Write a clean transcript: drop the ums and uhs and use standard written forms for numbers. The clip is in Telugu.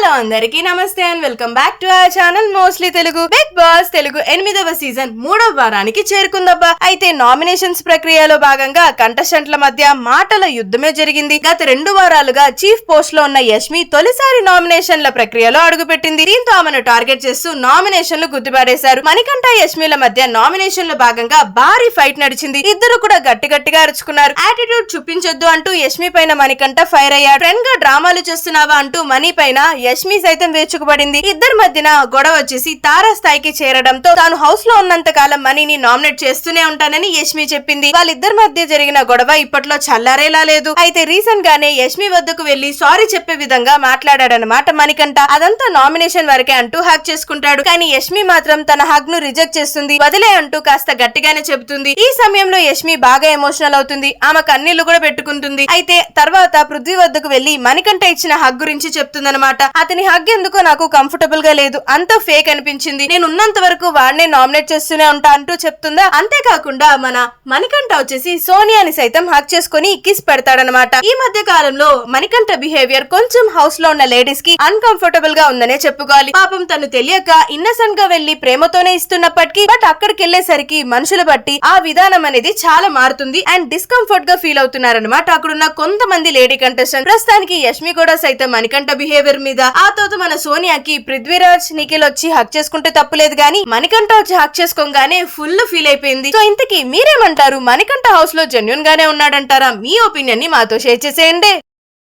హలో అందరికీ నమస్తే and welcome back to our channel mostly Telugu. Bigg Boss Telugu 8వ సీజన్ 3వ వారానికి చేరుకుందబ్బా. అయితే నామినేషన్స్ ప్రక్రియలో భాగంగా కంటెస్టెంట్ల మధ్య మాటల యుద్ధమే జరిగింది. గత 2 వారాలుగా చీఫ్ పోస్ట్ లో ఉన్న యష్మి తొలిసారి నామినేషన్ల ప్రక్రియలో అడుగుపెట్టింది. దీంతో ఆమెను టార్గెట్ చేస్తూ నామినేషన్లు గుర్తుపడేశారు. మణికంఠ యష్మిల మధ్య నామినేషన్ల భాగంగా భారీ ఫైట్ నడిచింది. ఇద్దరు కూడా గట్టిగా అరుచుకున్నారు. యాటిట్యూడ్ చూపించొద్దు అంటూ యష్మి పైన మణికంఠ ఫైర్ అయ్యాడు. ఫ్రెండ్ గా డ్రామాలు చేస్తున్నావా అంటూ మనీ పైన యష్మి సైతం వేచుకుపడింది. ఇద్దరి మధ్యన గొడవ వచ్చేసి తారా స్థాయికి చేరడంతో తాను హౌస్ లో ఉన్నంత కాలం మనీని నామినేట్ చేస్తూనే ఉంటానని యష్మి చెప్పింది. వాళ్ళిద్దరి మధ్య జరిగిన గొడవ ఇప్పట్లో చల్లారేలా లేదు. అయితే రీసెంట్ గానే యష్మి వద్దకు వెళ్లి సారీ చెప్పే విధంగా మాట్లాడాడనమాట మణికంఠ. అదంతా నామినేషన్ వరకే అంటూ హక్ చేసుకుంటాడు. కానీ యష్మి మాత్రం తన హగ్ ను రిజెక్ట్ చేస్తుంది. వదిలే అంటూ కాస్త గట్టిగానే చెబుతుంది. ఈ సమయంలో యష్మి బాగా ఎమోషనల్ అవుతుంది. ఆమె కన్నీళ్లు కూడా పెట్టుకుంటుంది. అయితే తర్వాత పృథ్వీ వద్దకు వెళ్లి మణికంఠ ఇచ్చిన హగ్ గురించి చెప్తుందన్నమాట. అతని హగ్ ఎందుకో నాకు కంఫర్టబుల్ గా లేదు, అంత ఫేక్ అనిపించింది, నేను ఉన్నంత వరకు వాడినే నామినేట్ చేస్తూనే ఉంటా అంటూ చెప్తుందా. అంతేకాకుండా మన మణికంఠ వచ్చేసి సోనియాని సైతం హగ్ చేసుకుని కిస్ పెడతాడనమాట. ఈ మధ్య కాలంలో మణికంఠ బిహేవియర్ కొంచెం హౌస్ లో ఉన్న లేడీస్ కి అన్కంఫర్టబుల్ గా ఉందనే చెప్పుకోవాలి. పాపం తను తెలియక ఇన్నసెంట్ గా వెళ్లి ప్రేమతోనే ఇస్తున్నప్పటికీ బట్ అక్కడికి వెళ్లేసరికి మనుషులు బట్టి ఆ విధానం అనేది చాలా మారుతుంది అండ్ డిస్కంఫర్ట్ గా ఫీల్ అవుతున్నారనమాట అక్కడున్న కొంతమంది లేడీ కంటెస్టెంట్. ప్రస్తుతానికి యష్మి కూడా సైతం మణికంఠ బిహేవియర్ మీద ఆ తర్వాత మన సోనియాకి పృథ్వీరాజ్ నిఖిల్ వచ్చి హక్ చేసుకుంటే తప్పులేదు గానీ మణికంఠ వచ్చి హక్ చేసుకోగానే ఫుల్ ఫీల్ అయిపోయింది. సో ఇంతకీ మీరేమంటారు? మణికంఠ హౌస్ లో జెన్యూన్ గానే ఉన్నాడంటారా? మీ ఒపీనియన్ ని మాతో షేర్ చేసేయండి.